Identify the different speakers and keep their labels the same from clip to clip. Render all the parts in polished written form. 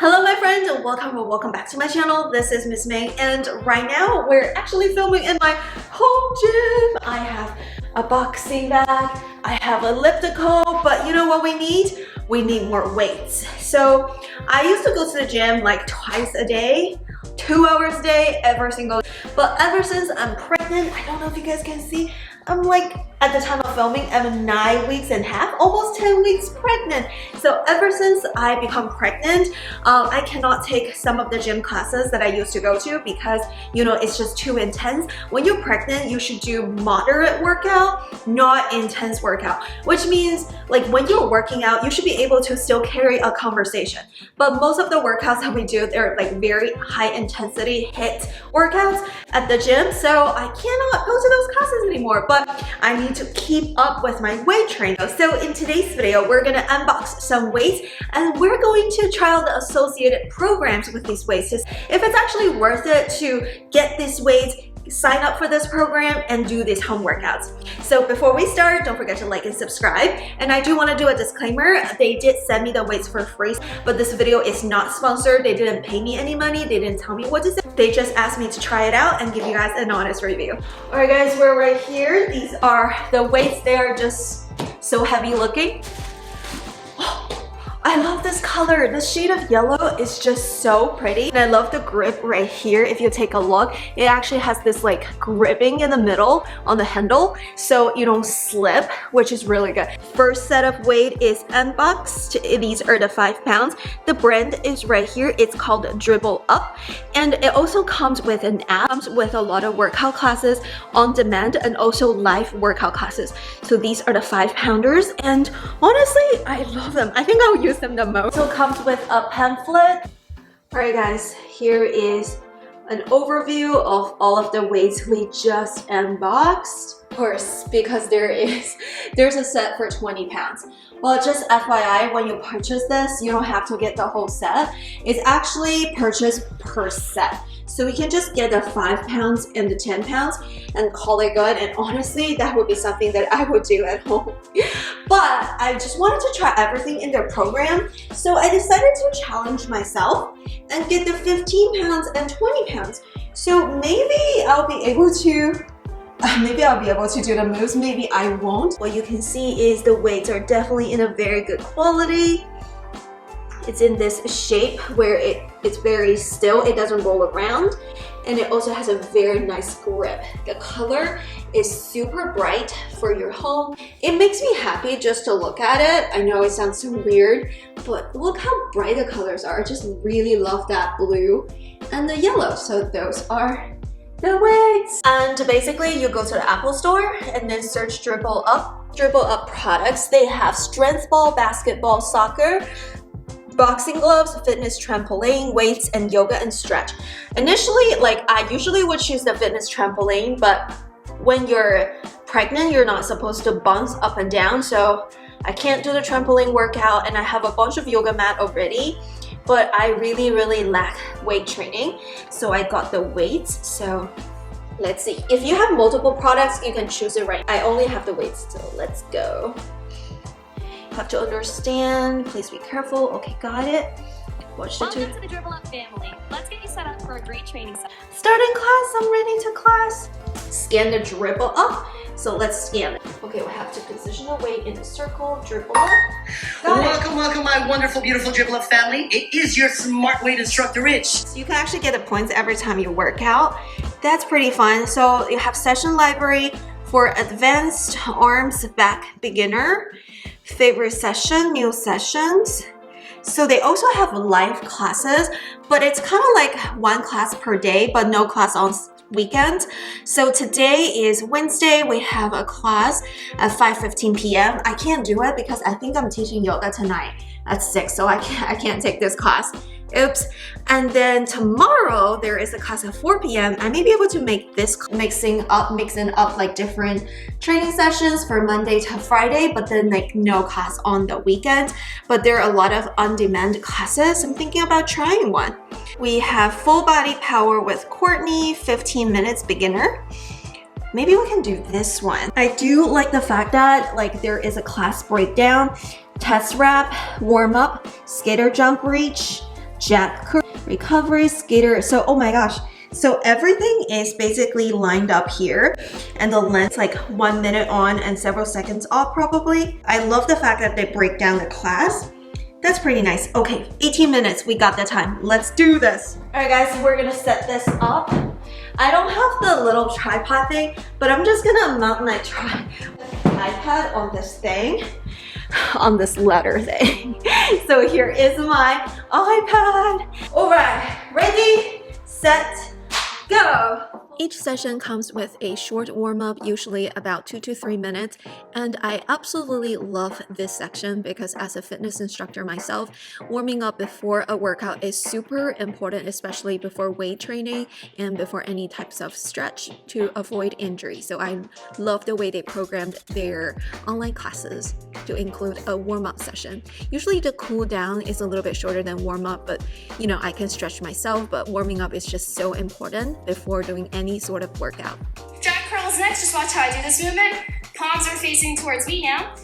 Speaker 1: Hello my friends, and welcome back to my channel. This is Miss May, and right now we're actually filming in my home gym. I have a boxing bag, I have elliptical, but you know what we need? We need more weights. So I used to go to the gym like twice a day, 2 hours a day, every single day. But ever since I'm pregnant, I don't know if you guys can see, I'm like, at the time of filming, I'm 9 weeks and a half, almost 10 weeks pregnant. So ever since I become pregnant, I cannot take some of the gym classes that I used to go to because, you know, it's just too intense. When you're pregnant, you should do moderate workout, not intense workout, which means like when you're working out, you should be able to still carry a conversation. But most of the workouts that we do, they're like very high intensity HIIT workouts at the gym. So I cannot go to those classes anymore, but I need to keep up with my weight training. So in today's video, we're gonna unbox some weights and we're going to trial the associated programs with these weights. If it's actually worth it to get these weights, sign up for this program and do these home workouts. So before we start, don't forget to like and subscribe. And I do want to do a disclaimer. They did send me the weights for free, but this video is not sponsored. They didn't pay me any money. They didn't tell me what to say. They just asked me to try it out and give you guys an honest review. All right guys, we're right here. These are the weights. They are just so heavy looking. I love this color. The shade of yellow is just so pretty. And I love the grip right here. If you take a look, it actually has this like gripping in the middle on the handle so you don't slip, which is really good. First set of weight is unboxed. These are the 5 pounds. The brand is right here. It's called Dribbleup. And it also comes with an app with a lot of workout classes on demand and also live workout classes. So these are the 5 pounders. And honestly, I love them. I think I'll use them the most. So it comes with a pamphlet. Alright guys, here is an overview of all of the weights we just unboxed. Of course, because there's a set for 20 pounds. Well, just FYI, when you purchase this, you don't have to get the whole set. It's actually purchased per set. So we can just get the 5 pounds and the 10 pounds and call it good. And honestly, that would be something that I would do at home. But I just wanted to try everything in their program. So I decided to challenge myself and get the 15 pounds and 20 pounds. So maybe I'll be able to do the moves, maybe I won't. What you can see is the weights are definitely in a very good quality. It's in this shape where it's very still, it doesn't roll around, and it also has a very nice grip. The color is super bright for your home. It makes me happy just to look at it. I know it sounds so weird, but look how bright the colors are. I just really love that blue and the yellow. So those are the weights. And basically you go to the Apple store and then search Dribbleup products. They have strength ball, basketball, soccer, boxing gloves, fitness trampoline, weights, and yoga and stretch. Initially, like I usually would choose the fitness trampoline, but when you're pregnant, you're not supposed to bounce up and down, so I can't do the trampoline workout, and I have a bunch of yoga mat already, but I really lack weight training, so I got the weights. So let's see. If you have multiple products, you can choose it right. I only have the weights, so let's go. Have to understand, please be careful. Okay, got it. Watch the
Speaker 2: Welcome to the Dribbleup family. Let's get you set up for a great training session.
Speaker 1: Starting class, I'm ready to class. Scan the Dribbleup. So let's scan it. Okay, we have to position the weight in a circle. Dribbleup.
Speaker 3: Welcome, my wonderful, beautiful Dribbleup family. It is your smart weight instructor, Rich.
Speaker 1: So you can actually get the points every time you work out. That's pretty fun. So you have session library for advanced arms, back, beginner, favorite session, new sessions. So they also have live classes, but it's kind of like 1 class per day, but no class on weekends. So today is Wednesday. We have a class at 5:15 p.m. I can't do it because I think I'm teaching yoga tonight at 6, so I can't take this class. Oops. And then tomorrow there is a class at 4 p.m. I may be able to make this mixing up like different training sessions for Monday to Friday, but then like no class on the weekend. But there are a lot of on-demand classes. I'm thinking about trying one. We have full body power with Courtney, 15 minutes beginner. Maybe we can do this one. I do like the fact that like there is a class breakdown, test wrap, warm up, skater jump reach, jack curl, recovery, skater. So, oh my gosh. So everything is basically lined up here, and the length like 1 minute on and several seconds off probably. I love the fact that they break down the class. That's pretty nice. Okay, 18 minutes, we got the time. Let's do this. All right guys, we're gonna set this up. I don't have the little tripod thing, but I'm just gonna mount my iPad on this thing, on this letter thing. So here is my iPad. All right, ready, set, go. Each session comes with a short warm-up, usually about 2 to 3 minutes, and I absolutely love this section because as a fitness instructor myself, warming up before a workout is super important, especially before weight training and before any types of stretch to avoid injury. So I love the way they programmed their online classes to include a warm-up session. Usually the cool down is a little bit shorter than warm-up, but you know, I can stretch myself, but warming up is just so important before doing any sort of workout.
Speaker 2: Jack curls next. Just watch how I do this movement. Palms are facing towards me now.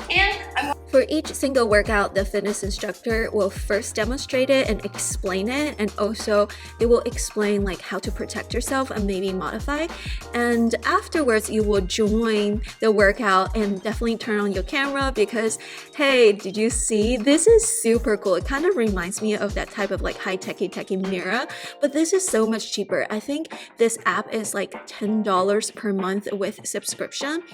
Speaker 2: And I'm
Speaker 1: For each single workout, the fitness instructor will first demonstrate it and explain it, and also they will explain like how to protect yourself and maybe modify. And afterwards, you will join the workout and definitely turn on your camera because, hey, did you see? This is super cool. It kind of reminds me of that type of like high-techy mirror, but this is so much cheaper. I think this app is like $10 per month with subscription,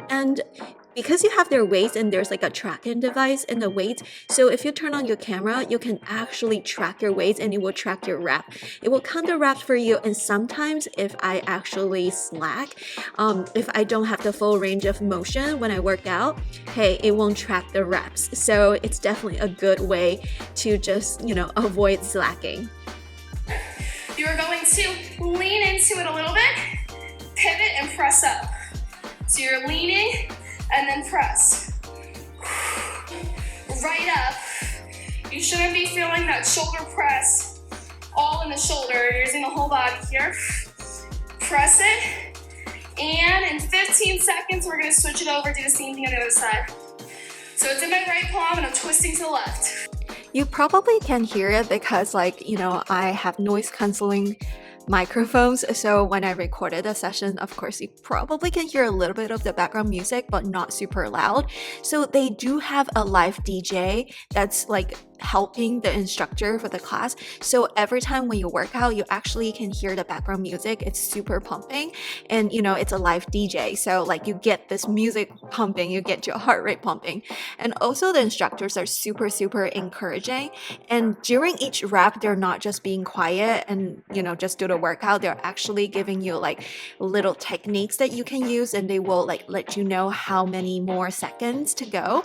Speaker 1: and because you have their weights and there's like a tracking device in the weights, so if you turn on your camera, you can actually track your weights and it will track your rep. It will count the reps for you, and sometimes if I actually slack, if I don't have the full range of motion when I work out, hey, it won't track the reps. So it's definitely a good way to just, you know, avoid slacking.
Speaker 2: You're going to lean into it a little bit, pivot and press up. So you're leaning and then press. Right up. You shouldn't be feeling that shoulder press all in the shoulder. You're using the whole body here. Press it. And in 15 seconds, we're gonna switch it over, do the same thing on the other side. So it's in my right palm and I'm twisting to the left.
Speaker 1: You probably can hear it because, like, you know, I have noise canceling microphones, so when I recorded a session, of course you probably can hear a little bit of the background music, but not super loud. So they do have a live DJ that's like helping the instructor for the class, so every time when you work out, you actually can hear the background music. It's super pumping, and you know, it's a live DJ, so like you get this music pumping, you get your heart rate pumping. And also the instructors are super encouraging, and during each rep, they're not just being quiet and, you know, just do the workout. They're actually giving you like little techniques that you can use, and they will like let you know how many more seconds to go.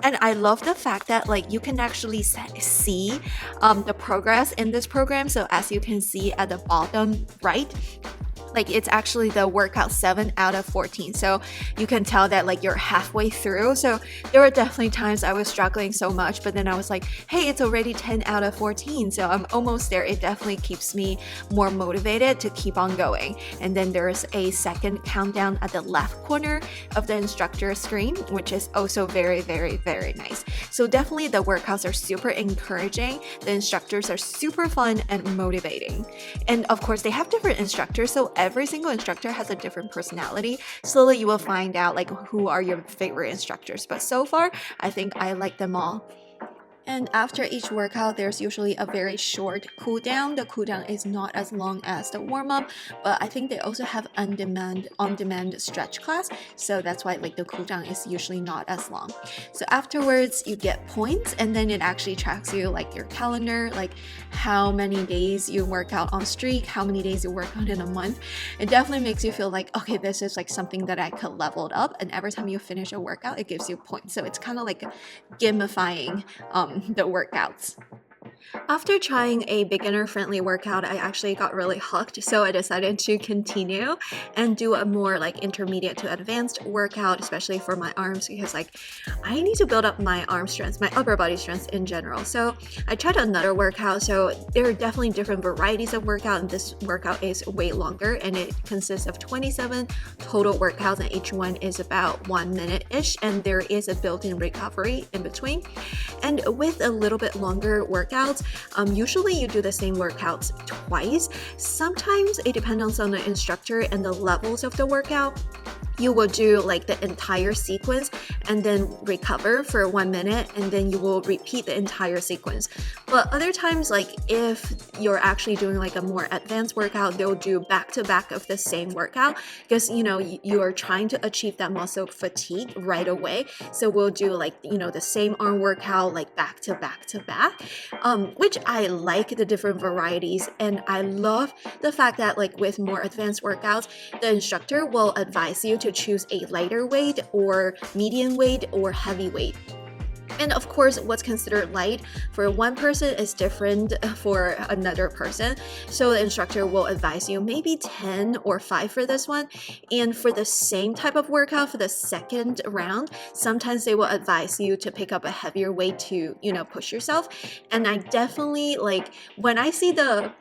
Speaker 1: And I love the fact that like you can actually see the progress in this program. So as you can see at the bottom right, like it's actually the workout 7 out of 14, so you can tell that like you're halfway through. So there were definitely times I was struggling so much, but then I was like, hey, it's already 10 out of 14, so I'm almost there. It definitely keeps me more motivated to keep on going. And then there's a second countdown at the left corner of the instructor screen, which is also very nice. So definitely the workouts are super encouraging, the instructors are super fun and motivating, and of course they have different instructors, so every single instructor has a different personality. Slowly you will find out like who are your favorite instructors, but so far I think I like them all. And after each workout, there's usually a very short cool down. The cool down is not as long as the warm up, but I think they also have on-demand stretch class, so that's why like the cool down is usually not as long. So afterwards, you get points, and then it actually tracks you like your calendar, like how many days you work out on streak, how many days you work out in a month. It definitely makes you feel like, okay, this is like something that I could level up, and every time you finish a workout, it gives you points. So it's kind of like gamifying the workouts. After trying a beginner-friendly workout, I actually got really hooked, so I decided to continue and do a more like intermediate to advanced workout, especially for my arms, because like I need to build up my arm strength, my upper body strength in general. So I tried another workout. So there are definitely different varieties of workout, and this workout is way longer, and it consists of 27 total workouts, and each one is about 1 minute-ish, and there is a built-in recovery in between. And with a little bit longer workout, workouts. Usually you do the same workouts twice. Sometimes it depends on the instructor and the levels of the workout. You will do like the entire sequence and then recover for 1 minute, and then you will repeat the entire sequence. But other times, like if you're actually doing like a more advanced workout, they'll do back to back of the same workout because you are trying to achieve that muscle fatigue right away. So we'll do like the same arm workout like back to back to back, which I like the different varieties, and I love the fact that like with more advanced workouts, the instructor will advise you to choose a lighter weight or medium weight or heavy weight. And of course, what's considered light for one person is different for another person. So the instructor will advise you maybe 10 or 5 for this one. And for the same type of workout for the second round, sometimes they will advise you to pick up a heavier weight to, push yourself. And I definitely when I see the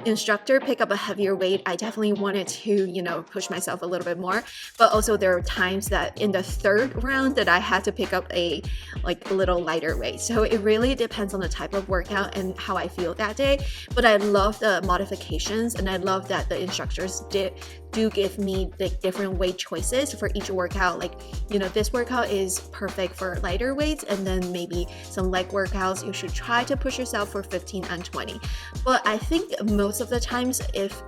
Speaker 1: instructor pick up a heavier weight, I definitely wanted to, push myself a little bit more. But also there are times that in the third round that I had to pick up a little lighter weight. So it really depends on the type of workout and how I feel that day. But I love the modifications, and I love that the instructors do give me the different weight choices for each workout. This workout is perfect for lighter weights, and then maybe some leg workouts you should try to push yourself for 15 and 20. But I think most of the times, if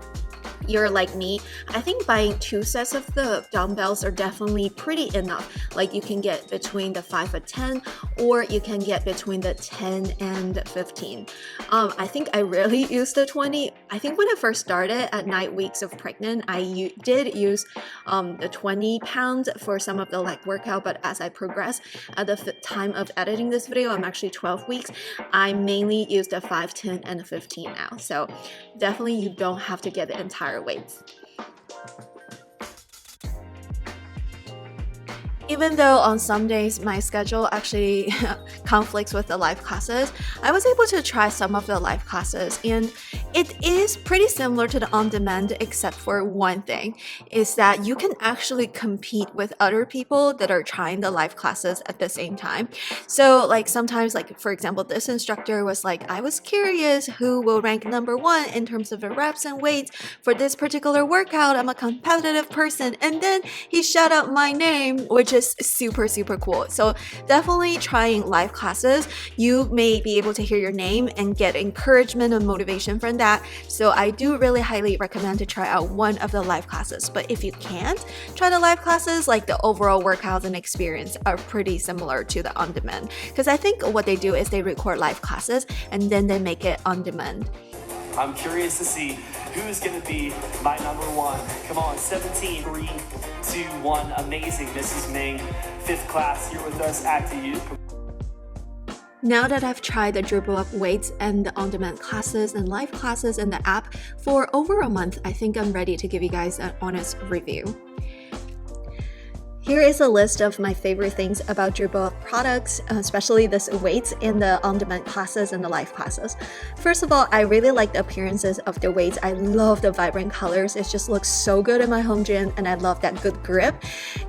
Speaker 1: you're like me, I think buying 2 sets of the dumbbells are definitely pretty enough. Like you can get between the 5 and 10, or you can get between the 10 and 15. I think I rarely use the 20. I think when I first started at 9 weeks of pregnant, I did use the 20 pounds for some of the leg workout, but as I progress, at the time of editing this video, I'm actually 12 weeks. I mainly use the 5, 10, and 15 now. So definitely you don't have to get the entire weights. Even though on some days my schedule actually conflicts with the live classes, I was able to try some of the live classes, and it is pretty similar to the on-demand except for one thing, is that you can actually compete with other people that are trying the live classes at the same time. So sometimes, for example, this instructor was like, I was curious who will rank number 1 in terms of the reps and weights for this particular workout. I'm a competitive person. And then he shout out my name, which is super cool. So definitely trying live classes, you may be able to hear your name and get encouragement and motivation from that. So I do really highly recommend to try out one of the live classes. But if you can't try the live classes, the overall workouts and experience are pretty similar to the on-demand, because I think what they do is they record live classes and then they make it on demand.
Speaker 4: I'm curious to see who's going to be my number 1. Come on, 17, 3, 2, 1. Amazing. Mrs. Ming, 5th class here with us. Back to you.
Speaker 1: Now that I've tried the Dribbleup Weights and the on-demand classes and live classes and the app for over a month, I think I'm ready to give you guys an honest review. Here is a list of my favorite things about Dribble products, especially this weights and the on-demand classes and the live classes. First of all, I really like the appearances of the weights. I love the vibrant colors. It just looks so good in my home gym, and I love that good grip.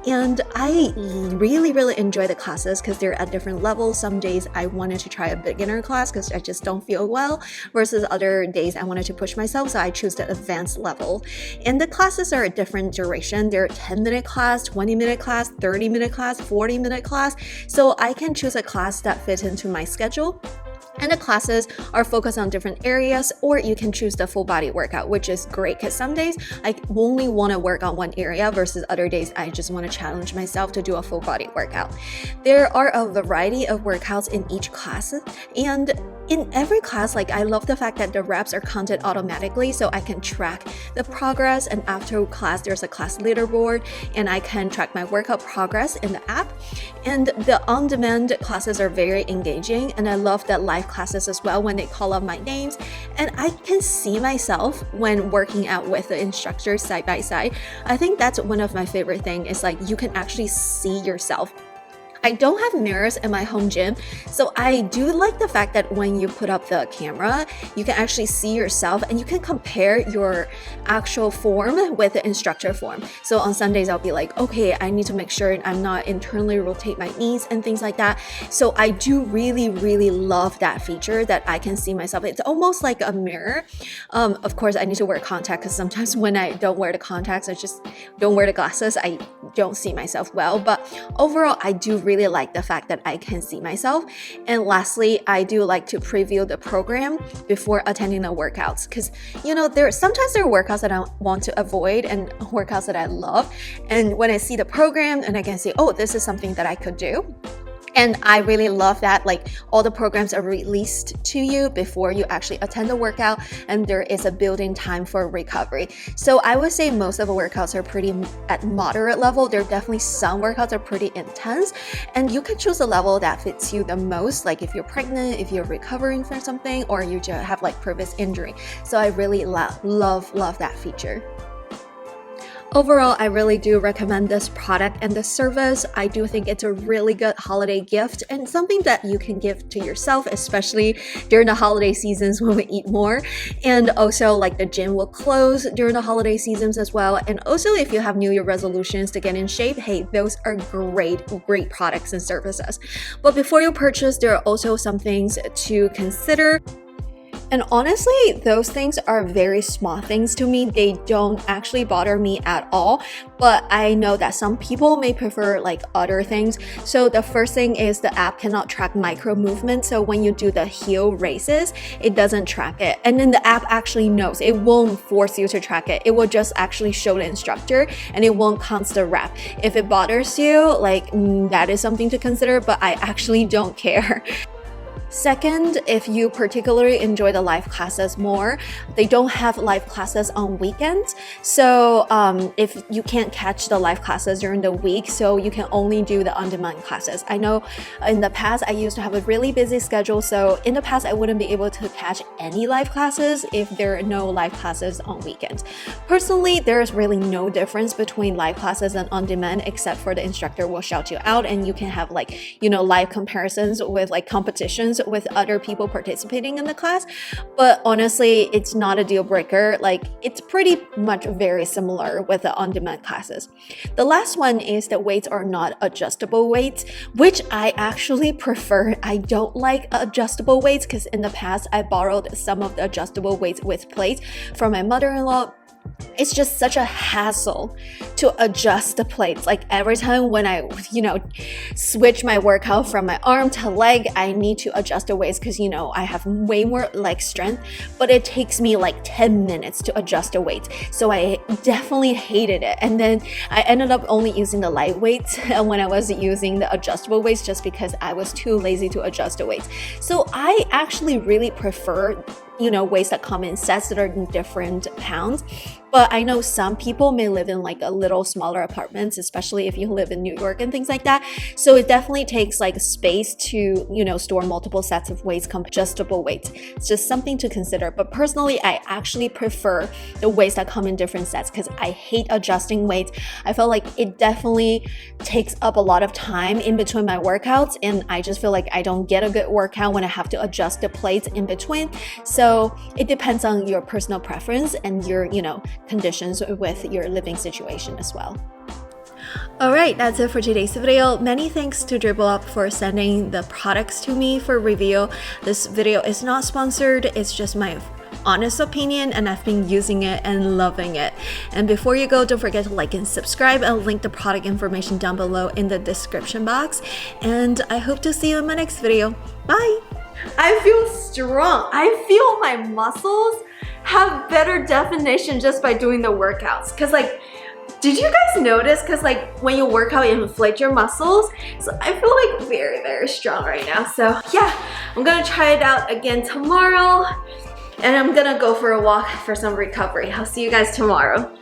Speaker 1: And I really enjoy the classes because they're at different levels. Some days I wanted to try a beginner class because I just don't feel well, versus other days I wanted to push myself, so I choose the advanced level. And the classes are a different duration. They're a 10-minute class, 20-minute class, 30-minute class, 40-minute class. So I can choose a class that fits into my schedule. And the classes are focused on different areas, or you can choose the full body workout, which is great because some days I only want to work on one area versus other days I just want to challenge myself to do a full body workout. There are a variety of workouts in each class, and in every class, I love the fact that the reps are counted automatically, so I can track the progress, and after class there's a class leaderboard and I can track my workout progress in the app. And the on-demand classes are very engaging, and I love that live classes as well when they call out my names, and I can see myself when working out with the instructors side by side. I think that's one of my favorite things, is you can actually see yourself I don't have mirrors in my home gym, so I do like the fact that when you put up the camera, you can actually see yourself and you can compare your actual form with the instructor form. So on Sundays, I'll be like, okay, I need to make sure I'm not internally rotate my knees and things like that. So I do really, really love that feature that I can see myself. It's almost like a mirror. Of course, I need to wear contacts because sometimes when I don't wear the contacts, I just don't wear the glasses, I don't see myself well. But overall, I do really like the fact that I can see myself. And lastly, I do like to preview the program before attending the workouts, because sometimes there are workouts that I want to avoid and workouts that I love. And when I see the program and I can see, oh, this is something that I could do. And I really love that, like, all the programs are released to you before you actually attend the workout, and there is a built-in time for recovery. So I would say most of the workouts are pretty at moderate level. There are definitely some workouts are pretty intense, and you can choose a level that fits you the most, like if you're pregnant, if you're recovering from something, or you just have like previous injury. So I really love that feature. Overall, I really do recommend this product and this service. I do think it's a really good holiday gift and something that you can give to yourself, especially during the holiday seasons when we eat more. And also, like, the gym will close during the holiday seasons as well. And also, if you have New Year resolutions to get in shape, hey, those are great products and services. But before you purchase, there are also some things to consider. And honestly, those things are very small things to me. They don't actually bother me at all, but I know that some people may prefer like other things. So the first thing is the app cannot track micro movements. So when you do the heel raises, it doesn't track it. And then the app actually knows. It won't force you to track it. It will just actually show the instructor and it won't count the rep. If it bothers you, like, that is something to consider, but I actually don't care. Second, if you particularly enjoy the live classes more, they don't have live classes on weekends. So if you can't catch the live classes during the week, so you can only do the on-demand classes. I know in the past, I used to have a really busy schedule. So in the past, I wouldn't be able to catch any live classes if there are no live classes on weekends. Personally, there is really no difference between live classes and on-demand, except for the instructor will shout you out and you can have live comparisons with like competitions with other people participating in the class. But honestly, it's not a deal breaker. Like, it's pretty much very similar with the on-demand classes. The last one is that weights are not adjustable weights, which I actually prefer. I don't like adjustable weights because in the past I borrowed some of the adjustable weights with plates from my mother-in-law. It's just such a hassle to adjust the plates. Like, every time when I, switch my workout from my arm to leg, I need to adjust the weights because, I have way more leg strength, but it takes me like 10 minutes to adjust the weights. So I definitely hated it. And then I ended up only using the light weights when I was using the adjustable weights just because I was too lazy to adjust the weights. So I actually really prefer weights that come in sets that are in different pounds. But I know some people may live in like a little smaller apartments, especially if you live in New York and things like that. So it definitely takes like space to, store multiple sets of weights, adjustable weights. It's just something to consider. But personally, I actually prefer the weights that come in different sets because I hate adjusting weights. I feel like it definitely takes up a lot of time in between my workouts, and I just feel like I don't get a good workout when I have to adjust the plates in between. So it depends on your personal preference and your, conditions with your living situation as well. Alright, that's it for today's video. Many thanks to Dribbleup for sending the products to me for review. This video is not sponsored, it's just my honest opinion, and I've been using it and loving it. And before you go, don't forget to like and subscribe. I'll link the product information down below in the description box. And I hope to see you in my next video. Bye!
Speaker 5: I feel strong. I feel my muscles have better definition just by doing the workouts. Cause did you guys notice? Cause when you work out, you inflate your muscles. So I feel like very, very strong right now. So yeah, I'm gonna try it out again tomorrow. And I'm gonna go for a walk for some recovery. I'll see you guys tomorrow.